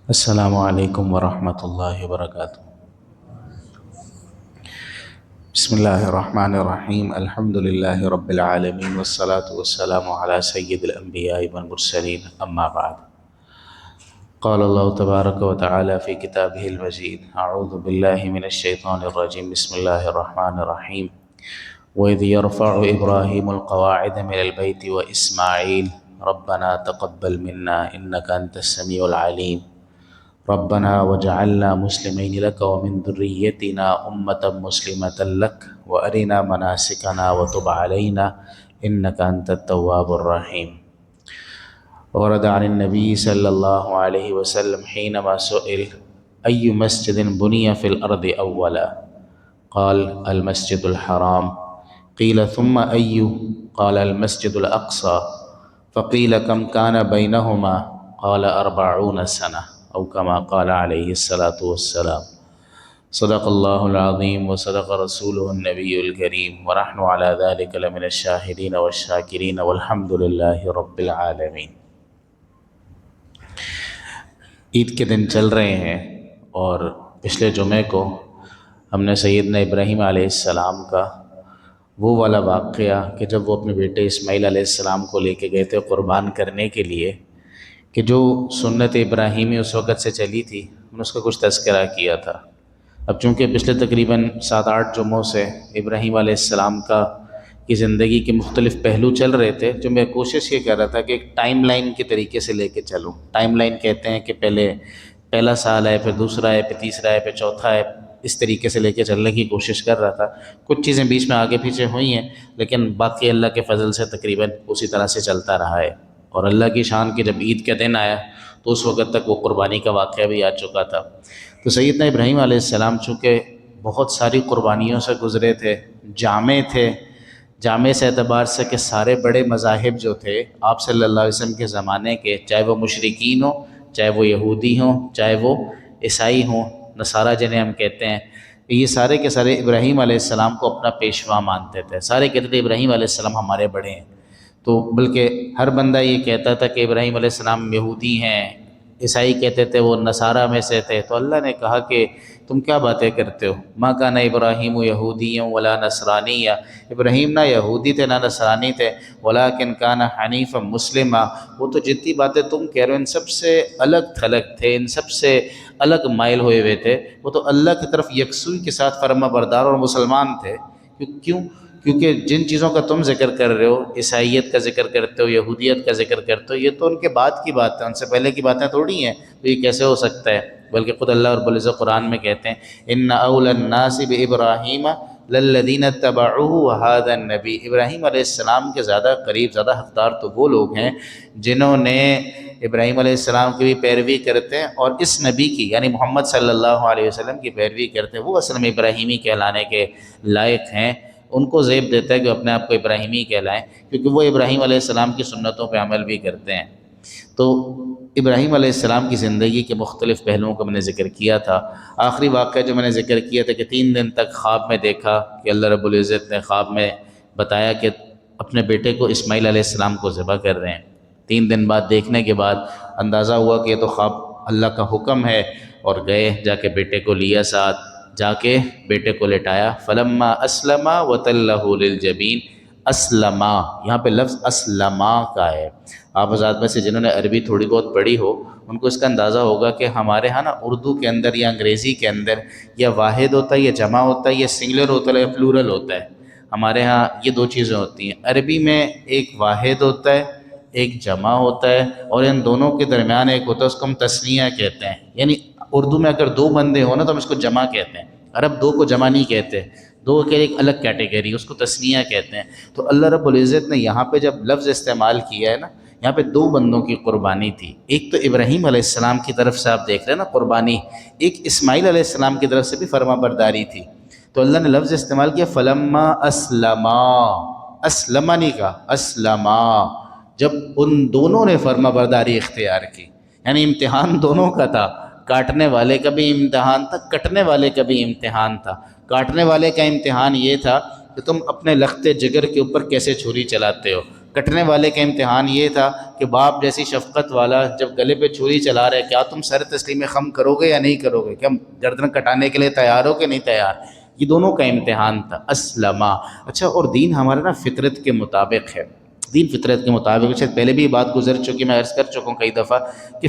السلام علیکم ورحمۃ اللہ وبرکاتہ۔ بسم اللہ الرحمن الرحیم، الحمد للہ رب العالمین والصلاة والسلام علی سید الانبیاء والمرسلین، اما بعد۔ قال اللہ تبارک و تعالی فی کتابہ المجید، اعوذ باللہ من الشیطان الرجیم، بسم اللہ الرحمن الرحیم۔ وَإِذْ يَرْفَعُ إِبْرَاهِيمُ الْقَوَاعِدَ مِنَ الْبَيْتِ وَإِسْمَاعِيلُ رَبَّنَا تَقَبَّلْ مِنَّا إِنَّكَ أَنْتَ السَّمِيعُ الْعَلِيمُ ربنا وجعلنا مسلمين لك ومن ذريتنا أمة مسلمة لك وأرنا مناسكنا وتب علينا إنك أنت التواب الرحيم۔ ورد عن النبي صلى الله عليه وسلم حينما سئل أي مسجد بني في الأرض أولا قال المسجد الحرام، قيل ثم أي؟ قال المسجد الأقصى، فقيل كم كان بينهما؟ قال 40 سنة أو كما قال عليه الصلاة والسلام۔ صدق اللہ العظیم وصدق رسولہ النبی الکریم ونحن على ذلك لمن الشاہدین والشاکرین والحمد للہ رب العالمین۔ عید کے دن چل رہے ہیں اور پچھلے جمعے کو ہم نے سیدنا ابراہیم علیہ السلام کا وہ والا واقعہ کہ جب وہ اپنے بیٹے اسماعیل علیہ السلام کو لے کے گئے تھے قربان کرنے کے لیے، کہ جو سنت ابراہیمی اس وقت سے چلی تھی، ہم نے اس کا کچھ تذکرہ کیا تھا۔ اب چونکہ پچھلے تقریباً 7-8 جمعوں سے ابراہیم علیہ السلام کی زندگی کے مختلف پہلو چل رہے تھے، جو میں کوشش یہ کر رہا تھا کہ ایک ٹائم لائن کے طریقے سے لے کے چلوں۔ ٹائم لائن کہتے ہیں کہ پہلا سال ہے، پھر دوسرا ہے، پھر تیسرا ہے، پھر چوتھا ہے، اس طریقے سے لے کے چلنے کی کوشش کر رہا تھا۔ کچھ چیزیں بیچ میں آگے پیچھے ہوئی ہیں، لیکن باقی اللہ کے فضل سے تقریباً اسی طرح سے چلتا رہا ہے۔ اور اللہ کی شان کہ جب عید کا دن آیا تو اس وقت تک وہ قربانی کا واقعہ بھی آ چکا تھا۔ تو سیدنا ابراہیم علیہ السلام چونکہ بہت ساری قربانیوں سے گزرے تھے، جامع سے اعتبار سے کہ سارے بڑے مذاہب جو تھے آپ صلی اللہ علیہ وسلم کے زمانے کے، چاہے وہ مشرکین ہوں، چاہے وہ یہودی ہوں، چاہے وہ عیسائی ہوں، نصارہ جنہیں ہم کہتے ہیں، یہ سارے کے سارے ابراہیم علیہ السلام کو اپنا پیشوا مانتے تھے۔ سارے کہتے تھے ابراہیم علیہ السلام ہمارے بڑے ہیں۔ تو بلکہ ہر بندہ یہ کہتا تھا کہ ابراہیم علیہ السلام یہودی ہیں، عیسائی کہتے تھے وہ نصارہ میں سے تھے۔ تو اللہ نے کہا کہ تم کیا باتیں کرتے ہو؟ ما کان ابراہیم یہودی ولا نصرانی، ابراہیم نہ یہودی تھے نہ نصرانی تھے، ولکن کان حنیفا مسلما، وہ تو جتنی باتیں تم کہہ رہے ہو ان سب سے الگ تھلگ تھے، ان سب سے الگ مائل ہوئے ہوئے تھے، وہ تو اللہ کی طرف یکسوئی کے ساتھ فرما بردار اور مسلمان تھے۔ کیوں؟ کیونکہ جن چیزوں کا تم ذکر کر رہے ہو، عیسائیت کا ذکر کرتے ہو، یہودیت کا ذکر کرتے ہو، یہ تو ان کے بعد کی بات ہے، ان سے پہلے کی باتیں تھوڑی ہیں، تو یہ کیسے ہو سکتا ہے؟ بلکہ خود اللہ رب العزت قرآن میں کہتے ہیں ان اول الناس بابراہیم للذین اتبعوہ وہذا النبی، ابراہیم علیہ السلام کے زیادہ قریب، زیادہ حقدار تو وہ لوگ ہیں جنہوں نے ابراہیم علیہ السلام کی بھی پیروی کرتے ہیں اور اس نبی کی یعنی محمد صلی اللہ علیہ وسلم کی پیروی کرتے ہیں، وہ اصل میں ابراہیمی کہلانے کے لائق ہیں۔ ان کو زیب دیتا ہے کہ اپنے آپ کو ابراہیمی کہلائیں، کیونکہ وہ ابراہیم علیہ السلام کی سنتوں پہ عمل بھی کرتے ہیں۔ تو ابراہیم علیہ السلام کی زندگی کے مختلف پہلوؤں کا میں نے ذکر کیا تھا۔ آخری واقعہ جو میں نے ذکر کیا تھا کہ 3 دن تک خواب میں دیکھا کہ اللہ رب العزت نے خواب میں بتایا کہ اپنے بیٹے کو اسماعیل علیہ السلام کو ذبح کر رہے ہیں۔ 3 دن بعد دیکھنے کے بعد اندازہ ہوا کہ یہ تو خواب اللہ کا حکم ہے، اور گئے، جا کے بیٹے کو لیا ساتھ، جا کے بیٹے کو لٹایا۔ فلما اسلما وتلہ للجبین، اسلما یہاں پہ لفظ اسلما کا ہے۔ آپ حضرات میں سے جنہوں نے عربی تھوڑی بہت پڑھی ہو ان کو اس کا اندازہ ہوگا کہ ہمارے ہاں نا اردو کے اندر یا انگریزی کے اندر یا واحد ہوتا ہے یا جمع ہوتا ہے یا سنگولر ہوتا ہے یا پلورل ہوتا ہے۔ ہمارے ہاں یہ 2 چیزیں ہوتی ہیں۔ عربی میں ایک واحد ہوتا ہے، ایک جمع ہوتا ہے، اور ان دونوں کے درمیان ایک ہوتا ہے، اس کو ہم تثنیہ کہتے ہیں۔ یعنی اردو میں اگر 2 بندے ہوں نا تو ہم اس کو جمع کہتے ہیں، عرب 2 کو جمع نہیں کہتے، 2 کے ایک الگ کیٹیگری، اس کو تثنیہ کہتے ہیں۔ تو اللہ رب العزت نے یہاں پہ جب لفظ استعمال کیا ہے نا، یہاں پہ 2 بندوں کی قربانی تھی۔ ایک تو ابراہیم علیہ السلام کی طرف سے آپ دیکھ رہے ہیں نا قربانی، ایک اسماعیل علیہ السلام کی طرف سے بھی فرما برداری تھی۔ تو اللہ نے لفظ استعمال کیا فلما اسلما، اسلما نہیں کہا، اسلما، جب ان دونوں نے فرما برداری اختیار کی، یعنی امتحان دونوں کا تھا، کاٹنے والے کا بھی امتحان تھا، کٹنے والے کا بھی امتحان تھا۔ کاٹنے والے کا امتحان یہ تھا کہ تم اپنے لخت جگر کے اوپر کیسے چھری چلاتے ہو، کٹنے والے کا امتحان یہ تھا کہ باپ جیسی شفقت والا جب گلے پہ چھری چلا رہے، کیا تم سر تسلیم خم کرو گے یا نہیں کرو گے؟ کیا گردن کٹانے کے لیے تیار ہو کہ نہیں تیار؟ یہ دونوں کا امتحان تھا. اسلما. اچھا، اور دین ہمارا نا فطرت کے مطابق ہے. دین فطرت کے مطابق، شاید پہلے بھی یہ بات گزر چکی، میں عرض کر چکا ہوں کئی دفعہ کہ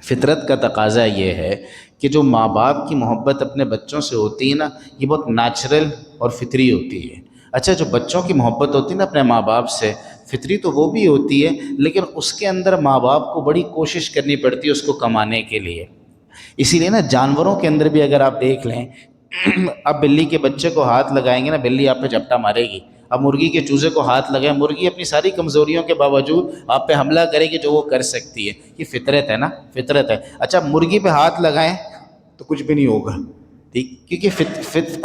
فطرت کا تقاضا یہ ہے کہ جو ماں باپ کی محبت اپنے بچوں سے ہوتی ہے نا، یہ بہت نیچرل اور فطری ہوتی ہے. اچھا، جو بچوں کی محبت ہوتی ہے نا اپنے ماں باپ سے، فطری تو وہ بھی ہوتی ہے، لیکن اس کے اندر ماں باپ کو بڑی کوشش کرنی پڑتی ہے اس کو کمانے کے لیے. اسی لیے نا جانوروں کے اندر بھی اگر آپ دیکھ لیں، اب بلی کے بچے کو ہاتھ لگائیں گے نا، بلی آپ پہ جھپٹا مارے گی. اب مرغی کے چوزے کو ہاتھ لگائیں، مرغی اپنی ساری کمزوریوں کے باوجود آپ پہ حملہ کرے گی جو وہ کر سکتی ہے. یہ فطرت ہے نا، فطرت ہے. اچھا، مرغی پہ ہاتھ لگائیں تو کچھ بھی نہیں ہوگا، ٹھیک، کیونکہ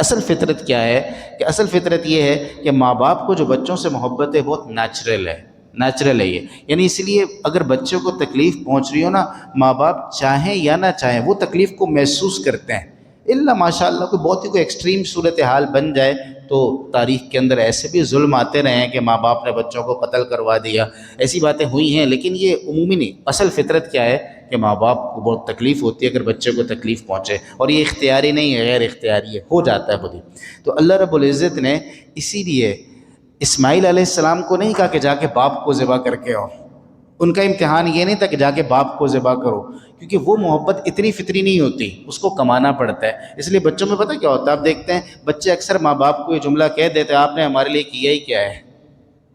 اصل فطرت کیا ہے کہ اصل فطرت یہ ہے کہ ماں باپ کو جو بچوں سے محبت ہے بہت نیچرل ہے، نیچرل ہے یہ. یعنی اس لیے اگر بچوں کو تکلیف پہنچ رہی ہو نا، ماں باپ چاہیں یا نہ چاہیں وہ تکلیف کو محسوس کرتے ہیں. الا ماشاء اللہ کوئی بہت ہی کوئی ایکسٹریم صورتحال بن جائے تو تاریخ کے اندر ایسے بھی ظلم آتے رہے ہیں کہ ماں باپ نے بچوں کو قتل کروا دیا، ایسی باتیں ہوئی ہیں. لیکن یہ عمومی نہیں، اصل فطرت کیا ہے کہ ماں باپ کو بہت تکلیف ہوتی ہے اگر بچے کو تکلیف پہنچے، اور یہ اختیاری نہیں ہے، غیر اختیاری ہے، ہو جاتا ہے خود ہی. تو اللہ رب العزت نے اسی لیے اسماعیل علیہ السلام کو نہیں کہا کہ جا کے باپ کو ذبح کر کے آؤ. ان کا امتحان یہ نہیں تھا کہ جا کے باپ کو ذبح کرو، کیونکہ وہ محبت اتنی فطری نہیں ہوتی، اس کو کمانا پڑتا ہے. اس لیے بچوں میں پتہ کیا ہوتا ہے، آپ دیکھتے ہیں بچے اکثر ماں باپ کو یہ جملہ کہہ دیتے ہیں، آپ نے ہمارے لیے کیا ہی کیا ہے،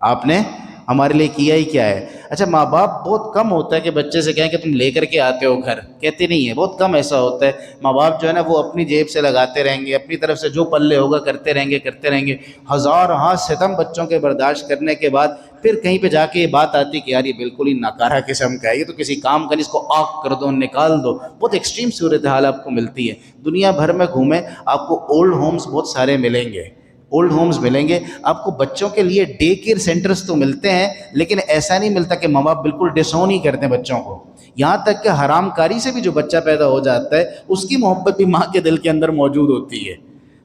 آپ نے ہمارے لیے کیا ہی کیا ہے. اچھا، ماں باپ بہت کم ہوتا ہے کہ بچے سے کہیں کہ تم لے کر کے آتے ہو گھر، کہتے نہیں ہیں، بہت کم ایسا ہوتا ہے. ماں باپ جو ہے نا وہ اپنی جیب سے لگاتے رہیں گے، اپنی طرف سے جو پلے ہوگا کرتے رہیں گے. ہزار ہاں ستم بچوں کے برداشت کرنے کے بعد پھر کہیں پہ جا کے یہ بات آتی کہ یار یہ بالکل ہی ناکارہ قسم کا ہے، یہ تو کسی کام کا نہیں، اس کو آگ کر دو، نکال دو. بہت ایکسٹریم صورتحال آپ کو ملتی ہے. دنیا بھر میں گھومیں آپ کو اولڈ ہومز بہت سارے ملیں گے، اولڈ ہومز ملیں گے آپ کو. بچوں کے لیے ڈے کیئر سینٹرز تو ملتے ہیں، لیکن ایسا نہیں ملتا کہ ماں باپ بالکل ڈسون ہی کرتے ہیں بچوں کو. یہاں تک کہ حرام کاری سے بھی جو بچہ پیدا ہو جاتا ہے اس کی محبت بھی ماں کے دل کے اندر موجود ہوتی ہے.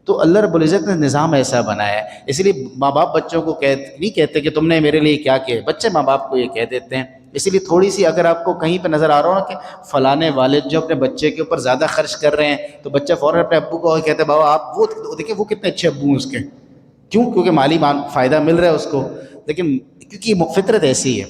تو اللہ رب العزت نے نظام ایسا بنایا ہے. اس لیے ماں باپ بچوں کو نہیں کہتے کہ تم نے میرے لیے کیا کیا، بچے ماں باپ کو یہ کہہ دیتے ہیں. اسی لیے تھوڑی سی اگر آپ کو کہیں پہ نظر آ رہا ہو نا کہ فلانے والد جو اپنے بچے کے اوپر زیادہ خرچ کر رہے ہیں، تو بچہ فوراً اپنے ابو کو کہتے ہیں بابا آپ وہ دیکھیں وہ کتنے اچھے ابو ہیں اس کے. کیوں؟ کیونکہ مالی فائدہ مل رہا ہے اس کو، لیکن کیونکہ یہ فطرت ایسی ہے.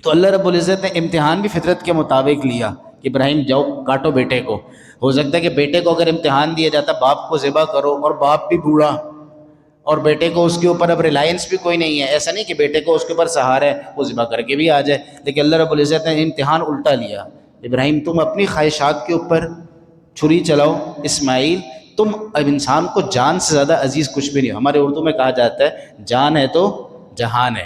تو اللہ رب العزت نے امتحان بھی فطرت کے مطابق لیا کہ ابراہیم جاؤ کاٹو بیٹے کو. ہو سکتا ہے کہ بیٹے کو اگر امتحان دیا جاتا باپ کو ذبح کرو، اور باپ بھی بوڑھا اور بیٹے کو اس کے اوپر اب ریلائنس بھی کوئی نہیں ہے، ایسا نہیں کہ بیٹے کو اس کے اوپر سہارا ہے وہ ذبح کر کے بھی آ جائے. لیکن اللہ رب العزت نے امتحان الٹا لیا. ابراہیم تم اپنی خواہشات کے اوپر چھری چلاؤ، اسماعیل تم اب انسان کو جان سے زیادہ عزیز کچھ بھی نہیں ہو. ہمارے اردو میں کہا جاتا ہے جان ہے تو جہان ہے،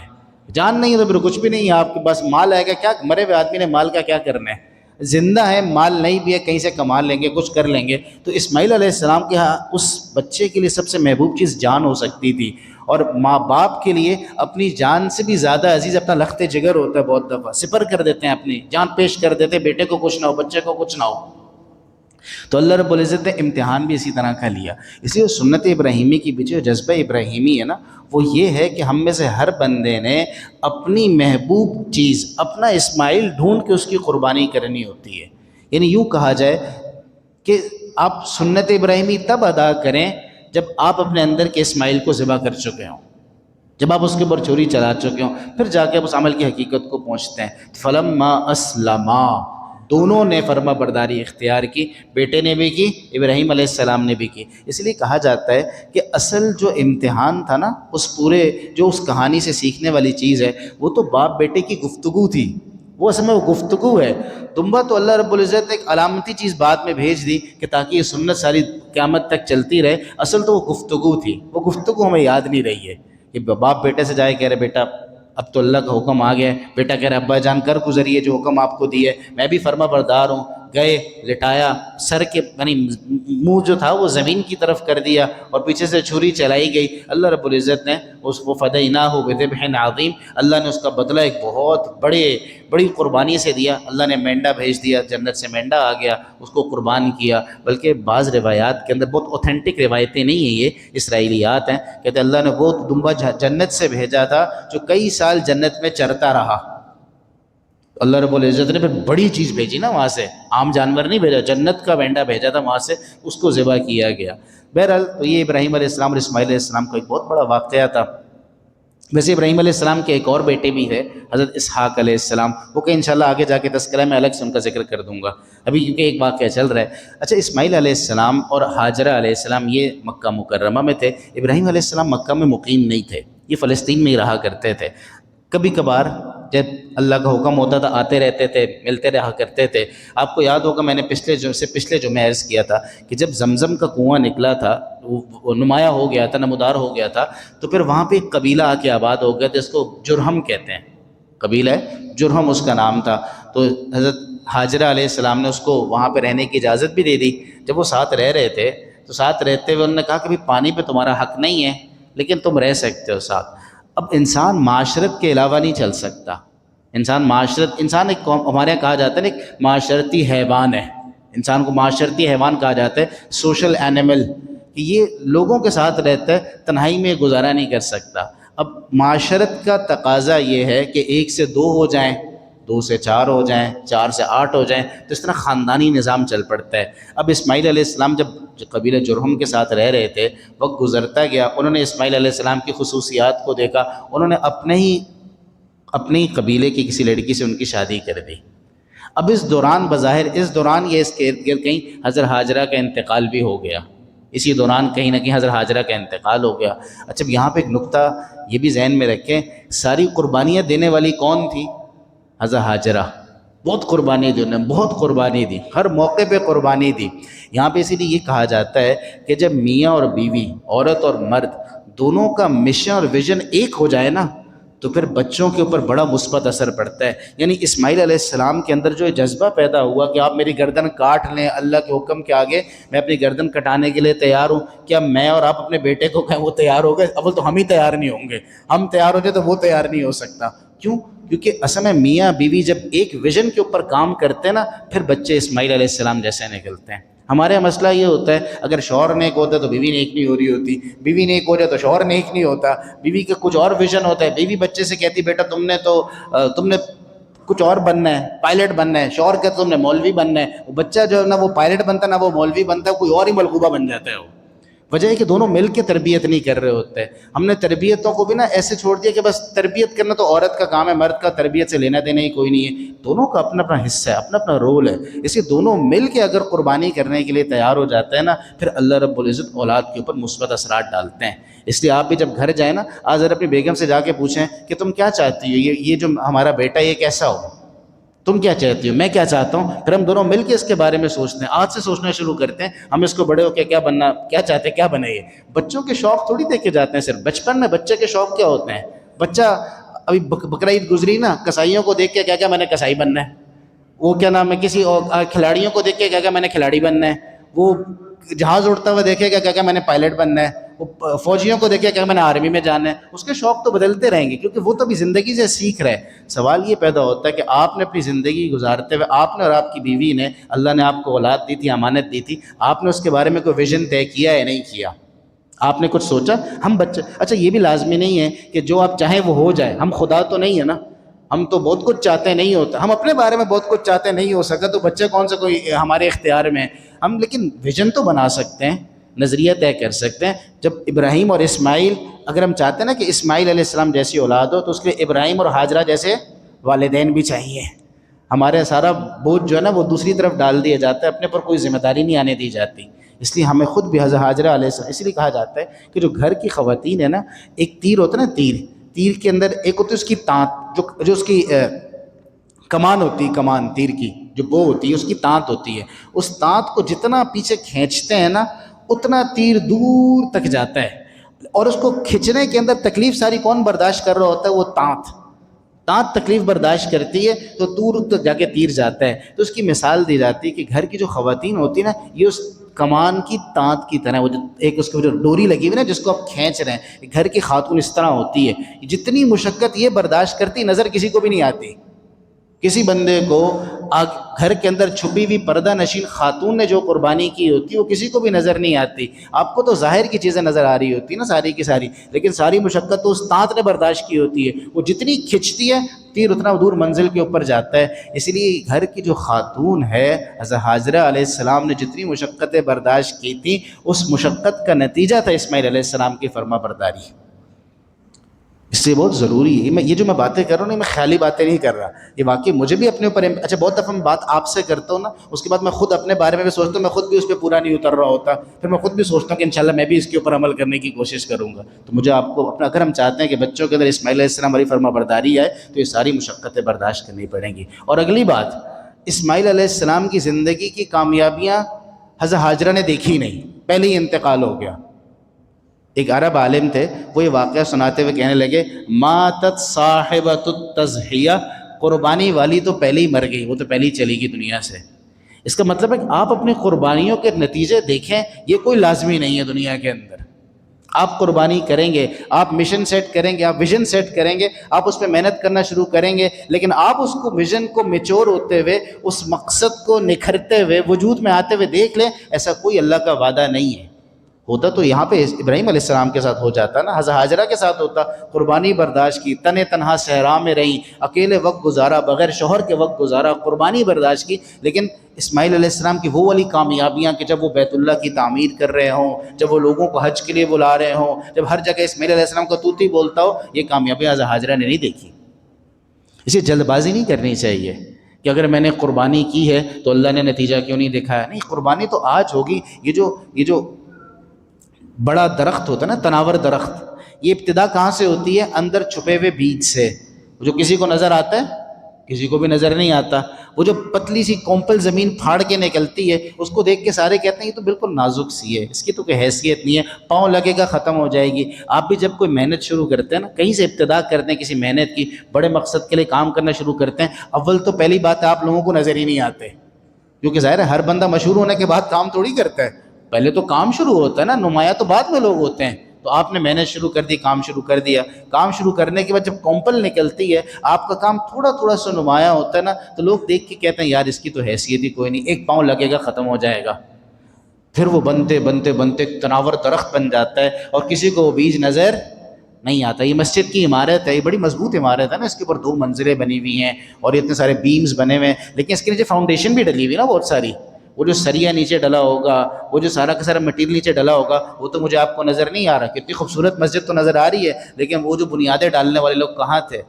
جان نہیں ہے تو پھر کچھ بھی نہیں ہے آپ کے پاس. مال آئے گا کیا، مرے ہوئے آدمی نے مال کا کیا کرنا ہے، زندہ ہے مال نہیں بھی ہے کہیں سے کما لیں گے، کچھ کر لیں گے. تو اسماعیل علیہ السلام کے ہاں اس بچے کے لیے سب سے محبوب چیز جان ہو سکتی تھی، اور ماں باپ کے لیے اپنی جان سے بھی زیادہ عزیز اپنا لخت جگر ہوتا ہے. بہت دفعہ سپر کر دیتے ہیں، اپنی جان پیش کر دیتے ہیں، بیٹے کو کچھ نہ ہو، بچے کو کچھ نہ ہو. تو اللہ رب العزت نے امتحان بھی اسی طرح کا لیا. اس لیے سنت ابراہیمی کی پیچھے جذبہ ابراہیمی ہے نا، وہ یہ ہے کہ ہم میں سے ہر بندے نے اپنی محبوب چیز، اپنا اسماعیل ڈھونڈ کے اس کی قربانی کرنی ہوتی ہے. یعنی یوں کہا جائے کہ آپ سنت ابراہیمی تب ادا کریں جب آپ اپنے اندر کے اسماعیل کو ذبح کر چکے ہوں، جب آپ اس کے اوپر چھری چلا چکے ہوں، پھر جا کے آپ اس عمل کی حقیقت کو پہنچتے ہیں. فلما اسلما، دونوں نے فرما برداری اختیار کی، بیٹے نے بھی کی، ابراہیم علیہ السلام نے بھی کی. اس لیے کہا جاتا ہے کہ اصل جو امتحان تھا نا، اس پورے جو اس کہانی سے سیکھنے والی چیز ہے، وہ تو باپ بیٹے کی گفتگو تھی. وہ اصل میں وہ گفتگو ہے. دنبا تو اللہ رب العزت نے ایک علامتی چیز بعد میں بھیج دی کہ تاکہ یہ سنت ساری قیامت تک چلتی رہے. اصل تو وہ گفتگو تھی، وہ گفتگو ہمیں یاد نہیں رہی ہے کہ باپ بیٹے سے جائے کہہ رہے بیٹا اب تو اللہ کا حکم آ گیا ہے، بیٹا کہہ رہا ابا جان کر گزریے جو حکم آپ کو دیے، میں بھی فرما بردار ہوں. گئے لٹایا, سر کے یعنی منہ جو تھا وہ زمین کی طرف کر دیا اور پیچھے سے چھری چلائی گئی. اللہ رب العزت نے اس کو فدیناہ بذبح عظیم, اللہ نے اس کا بدلہ ایک بہت بڑی قربانی سے دیا. اللہ نے مینڈا بھیج دیا, جنت سے مینڈا آ گیا, اس کو قربان کیا. بلکہ بعض روایات کے اندر بہت اوتھینٹک روایتیں نہیں ہیں, یہ اسرائیلیات ہیں, کہتے اللہ نے وہ دمبا جنت سے بھیجا تھا جو کئی سال جنت میں چرتا رہا. اللہ رب العزت نے پھر بڑی چیز بھیجی نا وہاں سے, عام جانور نہیں بھیجا, جنت کا مینڈا بھیجا تھا وہاں سے, اس کو ذبح کیا گیا. بہرحال تو یہ ابراہیم علیہ السلام اور اسماعیل علیہ السلام کا ایک بہت بڑا واقعہ تھا. ویسے ابراہیم علیہ السلام کے ایک اور بیٹے بھی ہے, حضرت اسحاق علیہ السلام, وہ کہ انشاءاللہ آگے جا کے تذکرہ میں الگ سے ان کا ذکر کر دوں گا, ابھی کیونکہ ایک واقعہ چل رہا ہے. اچھا, اسماعیل علیہ السلام اور ہاجرہ علیہ السلام یہ مکہ مکرمہ میں تھے. ابراہیم علیہ السلام مکہ میں مقیم نہیں تھے, یہ فلسطین میں ہی رہا کرتے تھے. کبھی کبھار جب اللہ کا حکم ہوتا تھا آتے رہتے تھے, ملتے رہا کرتے تھے. آپ کو یاد ہوگا میں نے پچھلے جو میں عرض کیا تھا کہ جب زمزم کا کنواں نکلا تھا, وہ نمایاں ہو گیا تھا, نمودار ہو گیا تھا, تو پھر وہاں پہ ایک قبیلہ آ کے آباد ہو گیا تھا, اس کو جرہم کہتے ہیں, قبیلہ ہے جرہم اس کا نام تھا. تو حضرت ہاجرہ علیہ السلام نے اس کو وہاں پہ رہنے کی اجازت بھی دے دی. جب وہ ساتھ رہ رہے تھے تو ساتھ رہتے ہوئے انہوں نے کہا کہ پانی پہ تمہارا حق نہیں ہے لیکن تم رہ سکتے ہو ساتھ. اب انسان معاشرت کے علاوہ نہیں چل سکتا. انسان ایک ہمارے یہاں کہا جاتا ہے ایک معاشرتی حیوان ہے. انسان کو معاشرتی حیوان کہا جاتا ہے, سوشل اینیمل, کہ یہ لوگوں کے ساتھ رہتا ہے, تنہائی میں گزارا نہیں کر سکتا. اب معاشرت کا تقاضا یہ ہے کہ 1 سے 2 ہو جائیں, 2 سے 4 ہو جائیں, 4 سے 8 ہو جائیں, تو اس طرح خاندانی نظام چل پڑتا ہے. اب اسماعیل علیہ السلام جب قبیلہ جرہم کے ساتھ رہ رہے تھے, وقت گزرتا گیا, انہوں نے اسماعیل علیہ السلام کی خصوصیات کو دیکھا, انہوں نے اپنے ہی قبیلے کی کسی لڑکی سے ان کی شادی کر دی. اب اس دوران یہ اس کے ارد گرد کہیں حضرت ہاجرہ کا انتقال بھی ہو گیا. اسی دوران کہیں نہ کہیں حضرت ہاجرہ کا انتقال ہو گیا. اچھا, یہاں پہ ایک نقطہ یہ بھی ذہن میں رکھیں, ساری قربانیاں دینے والی کون تھی؟ حضرت ہاجرہ. بہت قربانی دی انہوں نے, بہت قربانی دی, ہر موقع پہ قربانی دی. یہاں پہ اسی لیے یہ کہا جاتا ہے کہ جب میاں اور بیوی, عورت اور مرد دونوں کا مشن اور ویژن ایک ہو جائے نا, تو پھر بچوں کے اوپر بڑا مثبت اثر پڑتا ہے. یعنی اسماعیل علیہ السلام کے اندر جو جذبہ پیدا ہوا کہ آپ میری گردن کاٹ لیں, اللہ کے حکم کے آگے میں اپنی گردن کٹانے کے لیے تیار ہوں, کیا میں اور آپ اپنے بیٹے کو کہیں وہ تیار ہو گئے؟ اول تو ہم ہی تیار نہیں ہوں گے, ہم تیار ہو جائے تو وہ تیار نہیں ہو سکتا. کیوں؟ کیونکہ اصل میں میاں بیوی جب ایک ویژن کے اوپر کام کرتے ہیں نا, پھر بچے اسماعیل علیہ السلام جیسے نکلتے ہیں. ہمارے یہاں مسئلہ یہ ہوتا ہے, اگر شوہر نیک ہوتا ہے تو بیوی نیک نہیں ہو رہی ہوتی, بیوی نیک ہو جائے تو شوہر نیک نہیں ہوتا, بیوی کا کچھ اور ویژن ہوتا ہے, بیوی بچے سے کہتی بیٹا تم نے کچھ اور بننا ہے, پائلٹ بننا ہے, شوہر کہتا تم نے مولوی بننا ہے. وہ بچہ جو ہے نہ وہ پائلٹ بنتا ہے نہ وہ مولوی بنتا ہے, کوئی اور ہی ملغوبہ بن جاتا ہے. وہ وجہ ہے کہ دونوں مل کے تربیت نہیں کر رہے ہوتے. ہم نے تربیتوں کو بھی نا ایسے چھوڑ دیا کہ بس تربیت کرنا تو عورت کا کام ہے, مرد کا تربیت سے لینا دینا ہی کوئی نہیں ہے. دونوں کا اپنا اپنا حصہ ہے, اپنا اپنا رول ہے. اسی دونوں مل کے اگر قربانی کرنے کے لیے تیار ہو جاتے ہیں نا, پھر اللہ رب العزت اولاد کے اوپر مثبت اثرات ڈالتے ہیں. اس لیے آپ بھی جب گھر جائیں نا, آج اگر اپنی بیگم سے جا کے پوچھیں کہ تم کیا چاہتی ہو, یہ جو ہمارا بیٹا یہ کیسا ہو, تم کیا چاہتی ہو, میں کیا چاہتا ہوں, پھر ہم دونوں مل کے اس کے بارے میں سوچتے ہیں. آج سے سوچنا شروع کرتے ہیں ہم اس کو بڑے ہو کے کیا بننا, کیا چاہتے ہیں, کیا بنے. یہ بچوں کے شوق تھوڑی دیکھے جاتے ہیں صرف بچپن میں. بچے کے شوق کیا ہوتے ہیں؟ بچہ ابھی بقرعید گزری نا, کسائیوں کو دیکھ کے کیا میں نے کسائی بننا ہے, وہ کیا نام ہے کسی کھلاڑیوں کو دیکھ کے کیا میں نے کھلاڑی بننا ہے, وہ جہاز اڑتا ہوا دیکھے گا کیا میں نے پائلٹ بننا ہے, وہ فوجیوں کو دیکھے کیا میں نے آرمی میں جانا ہے. اس کے شوق تو بدلتے رہیں گے کیونکہ وہ تو بھی زندگی سے سیکھ رہے. سوال یہ پیدا ہوتا ہے کہ آپ نے اپنی زندگی گزارتے ہوئے, آپ نے اور آپ کی بیوی نے, اللہ نے آپ کو اولاد دی تھی, امانت دی تھی, آپ نے اس کے بارے میں کوئی ویژن طے کیا ہے نہیں کیا؟ آپ نے کچھ سوچا؟ ہم بچے, اچھا یہ بھی لازمی نہیں ہے کہ جو آپ چاہیں وہ ہو جائے. ہم خدا تو نہیں ہے نا, ہم تو بہت کچھ چاہتے ہیں, نہیں ہوتا. ہم اپنے بارے میں بہت کچھ چاہتے ہیں, نہیں ہو سکا, تو بچے کون سے کوئی ہمارے اختیار میں. ہم لیکن ویژن تو بنا سکتے ہیں, نظریہ طے کر سکتے ہیں. جب ابراہیم اور اسماعیل, اگر ہم چاہتے ہیں نا کہ اسماعیل علیہ السلام جیسی اولاد ہو, تو اس کے لیے ابراہیم اور ہاجرہ جیسے والدین بھی چاہیے. ہمارے سارا بوجھ جو ہے نا وہ دوسری طرف ڈال دیا جاتا ہے, اپنے پر کوئی ذمہ داری نہیں آنے دی جاتی. اس لیے ہمیں خود بھی حضرت ہاجرہ علیہ السلام, اس لیے کہا جاتا ہے کہ جو گھر کی خواتین ہے نا, ایک تیر ہوتا ہے نا, تیر کے اندر ایک ہوتی ہے اس کی تانت, جو اس کی کمان ہوتی ہے, کمان تیر کی جو بو ہوتی ہے اس کی تانت ہوتی ہے. اس تانت کو جتنا پیچھے کھینچتے ہیں نا, اتنا تیر دور تک جاتا ہے. اور اس کو کھینچنے کے اندر تکلیف ساری کون برداشت کر رہا ہوتا ہے؟ وہ تانت تانت تکلیف برداشت کرتی ہے تو دور تک جا کے تیر جاتا ہے. تو اس کی مثال دی جاتی ہے کہ گھر کی جو خواتین ہوتی ہیں نا یہ اس کمان کی تانت کی طرح, وہ جو ایک اس کو جو ڈوری لگی ہوئی نا جس کو آپ کھینچ رہے ہیں, گھر کی خاتون اس طرح ہوتی ہے. جتنی مشقت یہ برداشت کرتی نظر کسی کو بھی نہیں آتی. کسی بندے کو گھر کے اندر چھپی ہوئی پردہ نشین خاتون نے جو قربانی کی ہوتی ہے وہ کسی کو بھی نظر نہیں آتی. آپ کو تو ظاہر کی چیزیں نظر آ رہی ہوتی ہیں نا ساری کی ساری, لیکن ساری مشقت تو اس تانت نے برداشت کی ہوتی ہے. وہ جتنی کھنچتی ہے تیر اتنا دور منزل کے اوپر جاتا ہے. اس لیے گھر کی جو خاتون ہے حضرت حاجرہ علیہ السلام نے جتنی مشقتیں برداشت کی تھیں اس مشقت کا نتیجہ تھا اسماعیل علیہ السلام کی فرما برداری. اس سے بہت ضروری ہے. یہ جو میں باتیں کر رہا ہوں نا, میں خیالی باتیں نہیں کر رہا, یہ واقعی مجھے بھی اپنے اوپر. اچھا بہت دفعہ میں بات آپ سے کرتا ہوں نا, اس کے بعد میں خود اپنے بارے میں بھی سوچتا ہوں, میں خود بھی اس پہ پورا نہیں اتر رہا ہوتا, پھر میں خود بھی سوچتا ہوں کہ انشاءاللہ میں بھی اس کے اوپر عمل کرنے کی کوشش کروں گا. تو مجھے آپ کو اپنا, اگر ہم چاہتے ہیں کہ بچوں کے اندر اسماعیل علیہ السلام والی فرما برداری آئے تو یہ ساری مشقتیں برداشت کرنی پڑیں گی. اور اگلی بات, اسماعیل علیہ السلام کی زندگی کی کامیابیاں حضرت حاجرہ نے دیکھی نہیں, پہلے ہی انتقال ہو گیا. ایک عرب عالم تھے, وہ یہ واقعہ سناتے ہوئے کہنے لگے ماتت صاحبۃ التضحیہ, قربانی والی تو پہلے ہی مر گئی, وہ تو پہلے ہی چلی گئی دنیا سے. اس کا مطلب ہے کہ آپ اپنی قربانیوں کے نتیجے دیکھیں, یہ کوئی لازمی نہیں ہے دنیا کے اندر. آپ قربانی کریں گے, آپ مشن سیٹ کریں گے, آپ ویژن سیٹ کریں گے, آپ اس پہ محنت کرنا شروع کریں گے, لیکن آپ اس کو ویژن کو میچور ہوتے ہوئے, اس مقصد کو نکھرتے ہوئے, وجود میں آتے ہوئے دیکھ لیں, ایسا کوئی اللہ کا وعدہ نہیں ہے. ہوتا تو یہاں پہ ابراہیم علیہ السلام کے ساتھ ہو جاتا نا, حضرت حاجرہ کے ساتھ ہوتا. قربانی برداشت کی, تنے تنہا صحرا میں رہیں, اکیلے وقت گزارا, بغیر شوہر کے وقت گزارا, قربانی برداشت کی. لیکن اسماعیل علیہ السلام کی وہ والی کامیابیاں کہ جب وہ بیت اللہ کی تعمیر کر رہے ہوں, جب وہ لوگوں کو حج کے لیے بلا رہے ہوں, جب ہر جگہ اسماعیل علیہ السلام کا طوطی بولتا ہو, یہ کامیابیاں حضرت حاجرہ نے نہیں دیکھی. اسے جلد بازی نہیں کرنی چاہیے کہ اگر میں نے قربانی کی ہے تو اللہ نے نتیجہ کیوں نہیں دکھایا. نہیں, قربانی تو آج ہوگی. یہ جو بڑا درخت ہوتا ہے نا, تناور درخت, یہ ابتدا کہاں سے ہوتی ہے؟ اندر چھپے ہوئے بیج سے, جو کسی کو نظر آتا ہے, کسی کو بھی نظر نہیں آتا. وہ جو پتلی سی کومپل زمین پھاڑ کے نکلتی ہے, اس کو دیکھ کے سارے کہتے ہیں یہ تو بالکل نازک سی ہے, اس کی تو کوئی حیثیت نہیں ہے, پاؤں لگے گا ختم ہو جائے گی. آپ بھی جب کوئی محنت شروع کرتے ہیں نا, کہیں سے ابتدا کرتے ہیں کسی محنت کی, بڑے مقصد کے لیے کام کرنا شروع کرتے ہیں, اول تو پہلی بات ہے آپ لوگوں کو نظر ہی نہیں آتے, کیونکہ ظاہر ہے ہر بندہ مشہور ہونے کے بعد کام تھوڑی کرتا ہے, پہلے تو کام شروع ہوتا ہے نا, نمایاں تو بعد میں لوگ ہوتے ہیں. تو آپ نے محنت شروع کر دی, کام شروع کر دیا, کام شروع کرنے کے بعد جب کومپل نکلتی ہے, آپ کا کام تھوڑا تھوڑا سا نمایاں ہوتا ہے نا, تو لوگ دیکھ کے کہتے ہیں یار اس کی تو حیثیت ہی کوئی نہیں, ایک پاؤں لگے گا ختم ہو جائے گا. پھر وہ بنتے بنتے بنتے تناور درخت بن جاتا ہے اور کسی کو وہ بیج نظر نہیں آتا. یہ مسجد کی عمارت ہے, یہ بڑی مضبوط عمارت ہے نا, اس کے اوپر 2 منزلیں بنی ہوئی ہیں اور اتنے سارے بیمز بنے ہوئے ہیں, لیکن اس کے نیچے فاؤنڈیشن بھی ڈلی ہوئی نا بہت ساری. وہ جو سریا نیچے ڈلا ہوگا, وہ جو سارا کا سارا مٹیریل نیچے ڈلا ہوگا, وہ تو مجھے آپ کو نظر نہیں آ رہا. کتنی خوبصورت مسجد تو نظر آ رہی ہے, لیکن وہ جو بنیادیں ڈالنے والے لوگ کہاں تھے؟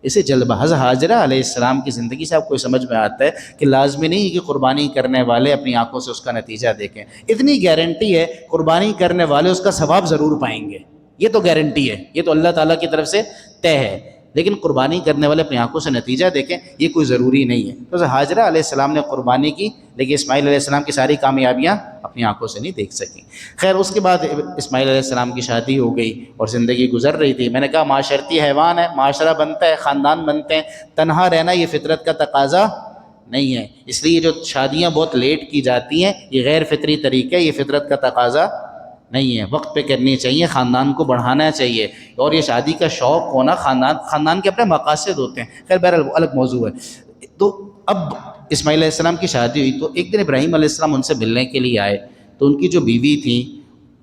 اسے جلبہ. حضرت حاجرہ علیہ السلام کی زندگی سے آپ کو سمجھ میں آتا ہے کہ لازمی نہیں کہ قربانی کرنے والے اپنی آنکھوں سے اس کا نتیجہ دیکھیں. اتنی گارنٹی ہے قربانی کرنے والے اس کا ثواب ضرور پائیں گے, یہ تو گارنٹی ہے, یہ تو اللہ تعالیٰ کی طرف سے طے ہے. لیکن قربانی کرنے والے اپنی آنکھوں سے نتیجہ دیکھیں, یہ کوئی ضروری نہیں ہے. تو حاجرہ علیہ السلام نے قربانی کی, لیکن اسماعیل علیہ السلام کی ساری کامیابیاں اپنی آنکھوں سے نہیں دیکھ سکیں. خیر, اس کے بعد اسماعیل علیہ السلام کی شادی ہو گئی اور زندگی گزر رہی تھی. میں نے کہا معاشرتی حیوان ہے, معاشرہ بنتا ہے, خاندان بنتے ہیں, تنہا رہنا یہ فطرت کا تقاضا نہیں ہے. اس لیے جو شادیاں بہت لیٹ کی جاتی ہیں یہ غیر فطری طریقہ ہے, یہ فطرت کا تقاضا نہیں ہے. وقت پہ کرنی چاہیے, خاندان کو بڑھانا چاہیے. اور یہ شادی کا شوق ہونا, خاندان کے اپنے مقاصد ہوتے ہیں. خیر بہرحال الگ موضوع ہے. تو اب اسماعیل علیہ السلام کی شادی ہوئی تو ایک دن ابراہیم علیہ السلام ان سے ملنے کے لیے آئے. تو ان کی جو بیوی تھی,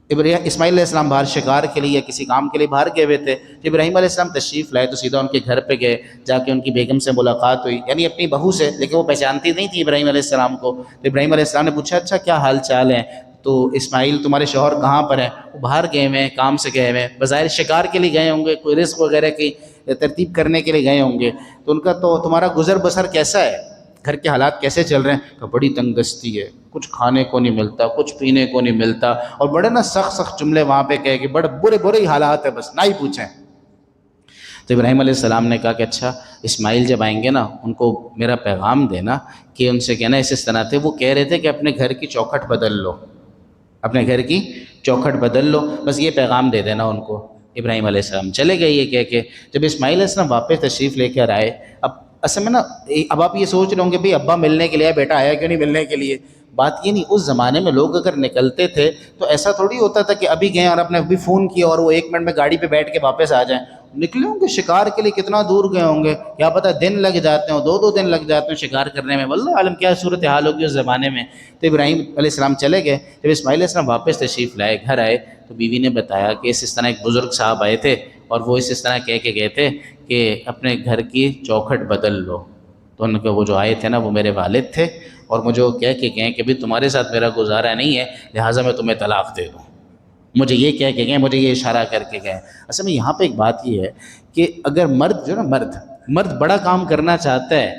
اسماعیل علیہ السلام باہر شکار کے لیے یا کسی کام کے لیے باہر گئے ہوئے تھے. جب ابراہیم علیہ السلام تشریف لائے تو سیدھا ان کے گھر پہ گئے, جا کے ان کی بیگم سے ملاقات ہوئی, یعنی اپنی بہو سے, لیکن وہ پہچانتی نہیں تھی ابراہیم علیہ السلام کو. تو ابراہیم علیہ السلام نے پوچھا اچھا کیا حال چال ہے؟ تو اسماعیل تمہارے شوہر کہاں پر ہیں؟ وہ باہر گئے ہوئے ہیں, کام سے گئے ہوئے ہیں, بظاہر شکار کے لیے گئے ہوں گے, کوئی رزق وغیرہ کی ترتیب کرنے کے لیے گئے ہوں گے. تو ان کا تو تمہارا گزر بسر کیسا ہے, گھر کے حالات کیسے چل رہے ہیں؟ کہ بڑی تنگ دستی ہے, کچھ کھانے کو نہیں ملتا, کچھ پینے کو نہیں ملتا, اور بڑے نا سخت جملے وہاں پہ کہے کہ بڑے برے ہی حالات ہیں, بس نہ ہی پوچھیں. تو ابراہیم علیہ السلام نے کہا کہ اچھا اسماعیل جب آئیں گے نا ان کو میرا پیغام دینا کہ ان سے کہنا اس طرح تھے, وہ کہہ رہے تھے کہ اپنے گھر کی چوکھٹ بدل لو, اپنے گھر کی چوکھٹ بدل لو, بس یہ پیغام دے دینا ان کو. ابراہیم علیہ السلام چلے گئے یہ کہہ کے. جب اسماعیل علیہ السلام واپس تشریف لے کر آئے، اب اصل میں نا اب آپ یہ سوچ رہے ہوں گے بھئی ابا ملنے کے لیے، بیٹا آیا کیوں نہیں ملنے کے لیے؟ بات یہ نہیں، اس زمانے میں لوگ اگر نکلتے تھے تو ایسا تھوڑی ہوتا تھا کہ ابھی گئے اور آپ نے ابھی فون کیا اور وہ 1 منٹ میں گاڑی پہ بیٹھ کے واپس آ جائیں. نکلے ہوں گے شکار کے لیے، کتنا دور گئے ہوں گے، کیا پتہ دن لگ جاتے ہوں، 2 دن لگ جاتے ہیں شکار کرنے میں، واللہ عالم کیا صورتحال ہوگی اس زمانے میں. تو ابراہیم علیہ السلام چلے گئے. جب اسماعیل علیہ السلام واپس تشریف لائے، گھر آئے، تو بیوی نے بتایا کہ اس طرح ایک بزرگ صاحب آئے تھے اور وہ اس طرح کہہ کے گئے تھے کہ اپنے گھر کی چوکھٹ بدل لو. تو ان کے وہ جو آئے تھے نا وہ میرے والد تھے، اور مجھے وہ کہہ کے گئے کہ بھی تمہارے ساتھ میرا گزارا نہیں ہے، لہٰذا میں تمہیں طلاق دے دوں. مجھے یہ کہہ کے گئے، مجھے یہ اشارہ کر کے گئے. اصل میں یہاں پہ ایک بات یہ ہے کہ اگر مرد جو نا مرد بڑا کام کرنا چاہتا ہے،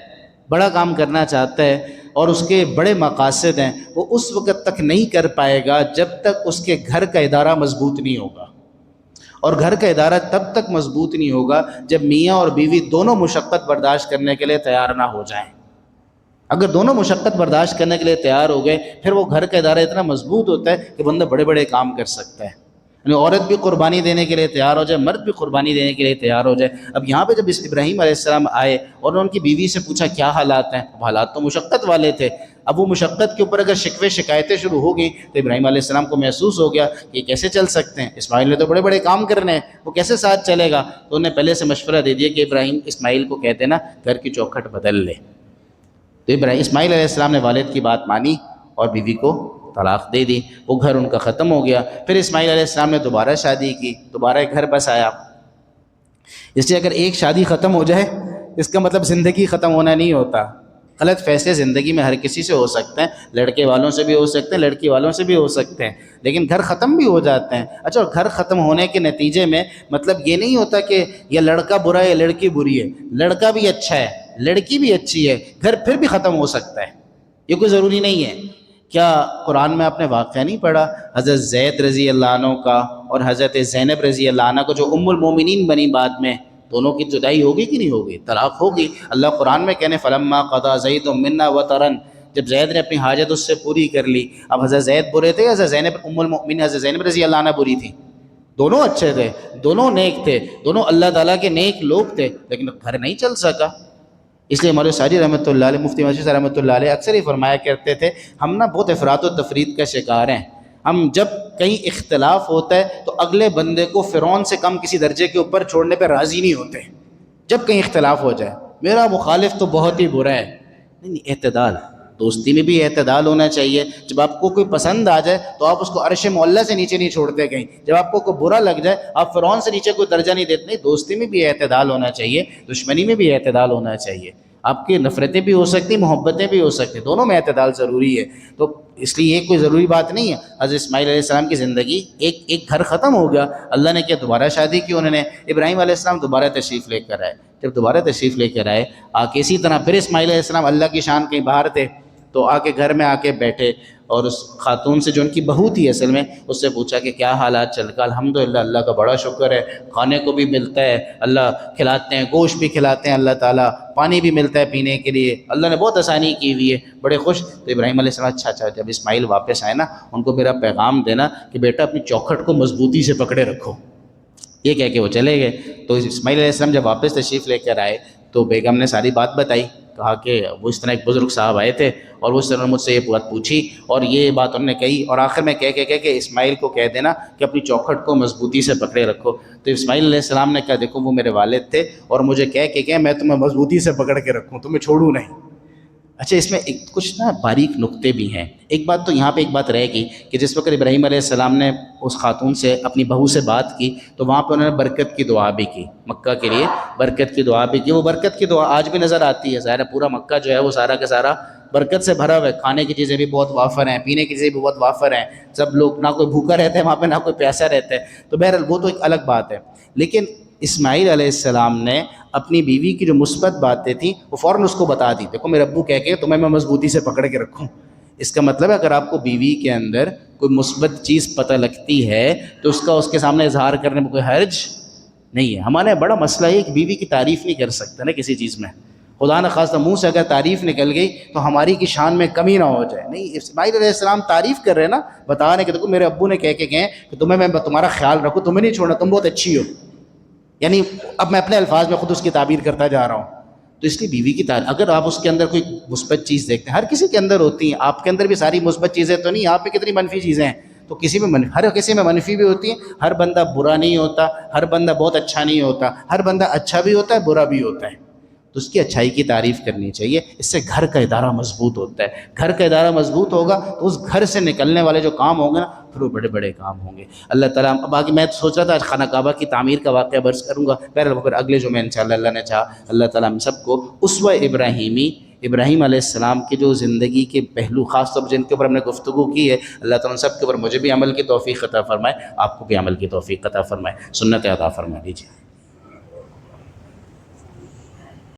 بڑا کام کرنا چاہتا ہے اور اس کے بڑے مقاصد ہیں، وہ اس وقت تک نہیں کر پائے گا جب تک اس کے گھر کا ادارہ مضبوط نہیں ہوگا. اور گھر کا ادارہ تب تک مضبوط نہیں ہوگا جب میاں اور بیوی دونوں مشقت برداشت کرنے کے لیے تیار نہ ہو جائیں. اگر دونوں مشقت برداشت کرنے کے لیے تیار ہو گئے، پھر وہ گھر کا ادارہ اتنا مضبوط ہوتا ہے کہ بندہ بڑے بڑے کام کر سکتا ہے. یعنی عورت بھی قربانی دینے کے لیے تیار ہو جائے، مرد بھی قربانی دینے کے لیے تیار ہو جائے. اب یہاں پہ جب ابراہیم علیہ السلام آئے اور انہوں نے ان کی بیوی سے پوچھا کیا حالات ہیں، حالات تو مشقت والے تھے. اب وہ مشقت کے اوپر اگر شکوے شکایتیں شروع ہو گئیں تو ابراہیم علیہ السلام کو محسوس ہو گیا کہ یہ کیسے چل سکتے ہیں، اسماعیل نے تو بڑے بڑے کام کرنے ہیں، وہ کیسے ساتھ چلے گا. تو انہوں نے پہلے سے مشورہ دے دیا کہ ابراہیم اسماعیل کو کہتے نا گھر کی چوکھٹ بدل لے. تو اسماعیل علیہ السلام نے والد کی بات مانی اور بیوی کو طلاق دے دی. وہ گھر ان کا ختم ہو گیا. پھر اسماعیل علیہ السلام نے دوبارہ شادی کی، دوبارہ ایک گھر بس آیا. اس لیے اگر ایک شادی ختم ہو جائے اس کا مطلب زندگی ختم ہونا نہیں ہوتا. غلط فیصلے زندگی میں ہر کسی سے ہو سکتے ہیں، لڑکے والوں سے بھی ہو سکتے ہیں، لڑکی والوں سے بھی ہو سکتے ہیں، لیکن گھر ختم بھی ہو جاتے ہیں. اچھا، اور گھر ختم ہونے کے نتیجے میں مطلب یہ نہیں ہوتا کہ یہ لڑکا برا ہے یا لڑکی بری ہے، لڑکا بھی اچھا ہے، لڑکی بھی اچھی ہے، گھر پھر بھی ختم ہو سکتا ہے. یہ کوئی ضروری نہیں ہے. کیا قرآن میں آپ نے واقعہ نہیں پڑھا حضرت زید رضی اللہ عنہ کا اور حضرت زینب رضی اللہ عنہ کو، جو ام المومنین بنی بعد میں، دونوں کی جدائی ہوگی کہ نہیں ہوگی، طلاق ہوگی. اللہ قرآن میں کہنے فلما قضا زید منا وطرا، جب زید نے اپنی حاجت اس سے پوری کر لی. اب حضرت زید برے تھے، حضرت زینب ام المؤمنین حضرت زینب رضی اللہ عنہ بری تھی؟ دونوں اچھے تھے، دونوں نیک تھے، دونوں اللہ تعالیٰ کے نیک لوگ تھے، لیکن گھر نہیں چل سکا. اس لیے مولوی ساجد رحمۃ اللہ علیہ، مفتی مسجد رحمۃ اللہ علیہ اکثر ہی فرمایا کرتے تھے ہم نا بہت افراط و تفرید کا شکار ہیں. ہم جب کہیں اختلاف ہوتا ہے تو اگلے بندے کو فرعون سے کم کسی درجے کے اوپر چھوڑنے پہ راضی نہیں ہوتے. جب کہیں اختلاف ہو جائے میرا مخالف تو بہت ہی برا ہے. نہیں، اعتدال، دوستی میں بھی اعتدال ہونا چاہیے. جب آپ کو کوئی پسند آ جائے تو آپ اس کو عرش معلیٰ سے نیچے نہیں چھوڑتے کہیں. جب آپ کو کوئی برا لگ جائے آپ فرعون سے نیچے کوئی درجہ نہیں دیتے. نہیں، دوستی میں بھی اعتدال ہونا چاہیے، دشمنی میں بھی اعتدال ہونا چاہیے. آپ کی نفرتیں بھی ہو سکتی، محبتیں بھی ہو سکتی، دونوں میں اعتدال ضروری ہے. تو اس لیے یہ کوئی ضروری بات نہیں ہے. حضرت اسماعیل علیہ السلام کی زندگی ایک گھر ختم ہو گیا، اللہ نے کیا دوبارہ شادی کی انہوں نے. ابراہیم علیہ السلام دوبارہ تشریف لے کر آئے. جب دوبارہ تشریف لے کر آئے آ کے اسی طرح پھر اسماعیل علیہ السلام اللہ کی شان کہیں باہر تھے تو آ کے گھر میں آ کے بیٹھے اور اس خاتون سے جو ان کی بہو تھی اصل میں، اس سے پوچھا کہ کیا حالات چل رہا. الحمدللہ اللہ کا بڑا شکر ہے، کھانے کو بھی ملتا ہے، اللہ کھلاتے ہیں، گوشت بھی کھلاتے ہیں اللہ تعالیٰ، پانی بھی ملتا ہے پینے کے لیے، اللہ نے بہت آسانی کی ہوئی ہے، بڑے خوش. تو ابراہیم علیہ السلام اچھا جب اسماعیل واپس آئے نا ان کو میرا پیغام دینا کہ بیٹا اپنی چوکھٹ کو مضبوطی سے پکڑے رکھو. یہ کہہ کے وہ چلے گئے. تو اسماعیل علیہ السلام جب واپس تشریف لے کر آئے تو بیگم نے ساری بات بتائی، کہا کہ وہ اس طرح ایک بزرگ صاحب آئے تھے اور وہ اس طرح مجھ سے یہ بات پوچھی اور یہ بات انہوں نے کہی، اور آخر میں کہہ کہ اسماعیل کو کہہ دینا کہ اپنی چوکھٹ کو مضبوطی سے پکڑے رکھو. تو اسماعیل علیہ السلام نے کہا دیکھو وہ میرے والد تھے اور مجھے کہہ میں تمہیں مضبوطی سے پکڑ کے رکھوں، تمہیں چھوڑوں نہیں. اچھا، اس میں کچھ نا باریک نقطے بھی ہیں. ایک بات تو یہاں پہ ایک بات رہے گی کہ جس وقت ابراہیم علیہ السلام نے اس خاتون سے اپنی بہو سے بات کی تو وہاں پہ انہوں نے برکت کی دعا بھی کی، مکہ کے لیے برکت کی دعا بھی کی. وہ برکت کی دعا آج بھی نظر آتی ہے. ظاہر ہے پورا مکہ جو ہے وہ سارا کا سارا برکت سے بھرا ہوا ہے. کھانے کی چیزیں بھی بہت وافر ہیں، پینے کی چیزیں بھی بہت وافر ہیں، سب لوگ نہ کوئی بھوکا رہتا ہے وہاں پہ نہ کوئی پیاسا رہتا ہے. تو بہرحال وہ تو ایک الگ بات ہے. لیکن اسماعیل علیہ السلام نے اپنی بیوی کی جو مثبت باتیں تھیں وہ فوراً اس کو بتا دی. دیکھو میرے ابو کہہ کے تمہیں میں مضبوطی سے پکڑ کے رکھوں. اس کا مطلب ہے اگر آپ کو بیوی کے اندر کوئی مثبت چیز پتہ لگتی ہے تو اس کا اس کے سامنے اظہار کرنے میں کوئی حرج نہیں ہے. ہمارے بڑا مسئلہ ہے کہ بیوی کی تعریف نہیں کر سکتے نا کسی چیز میں. خدا نخواستہ منہ سے اگر تعریف نکل گئی تو ہماری کی شان میں کمی نہ ہو جائے. نہیں، اسماعیل علیہ السلام تعریف کر رہے ہیں نا، بتا رہے ہیں کہ دیکھو میرے ابو نے کہہ کے گئے کہ تمہیں میں تمہارا خیال رکھوں، تمہیں نہیں چھوڑنا، تم بہت اچھی ہو. یعنی اب میں اپنے الفاظ میں خود اس کی تعبیر کرتا جا رہا ہوں. تو اس لیے بیوی کی تعریف، اگر آپ اس کے اندر کوئی مثبت چیز دیکھتے ہیں، ہر کسی کے اندر ہوتی ہیں، آپ کے اندر بھی ساری مثبت چیزیں تو نہیں، آپ پہ کتنی منفی چیزیں ہیں، تو کسی میں ہر کسی میں منفی بھی ہوتی ہیں. ہر بندہ برا نہیں ہوتا، ہر بندہ بہت اچھا نہیں ہوتا، ہر بندہ اچھا بھی ہوتا ہے برا بھی ہوتا ہے. تو اس کی اچھائی کی تعریف کرنی چاہیے. اس سے گھر کا ادارہ مضبوط ہوتا ہے. گھر کا ادارہ مضبوط ہوگا تو اس گھر سے نکلنے والے جو کام ہوں گے نا، پھر وہ بڑے بڑے کام ہوں گے. اللہ تعالیٰ، باقی میں سوچ رہا تھا آج خانہ کعبہ کی تعمیر کا واقعہ برس کروں گا، پھر اگلے جو میں انشاءاللہ اللہ نے چاہا، اللہ تعالیٰ ہم سب کو اسوہ ابراہیمی، ابراہیم علیہ السلام کی جو زندگی کے پہلو خاص طور پر جن کے اوپر ہم نے گفتگو کی ہے، اللہ تعالیٰ سب کے اوپر مجھے بھی عمل کی توفیق عطا فرمائے، آپ کو بھی عمل کی توفیق عطا فرمائے، سنت عطا فرما دیجیے.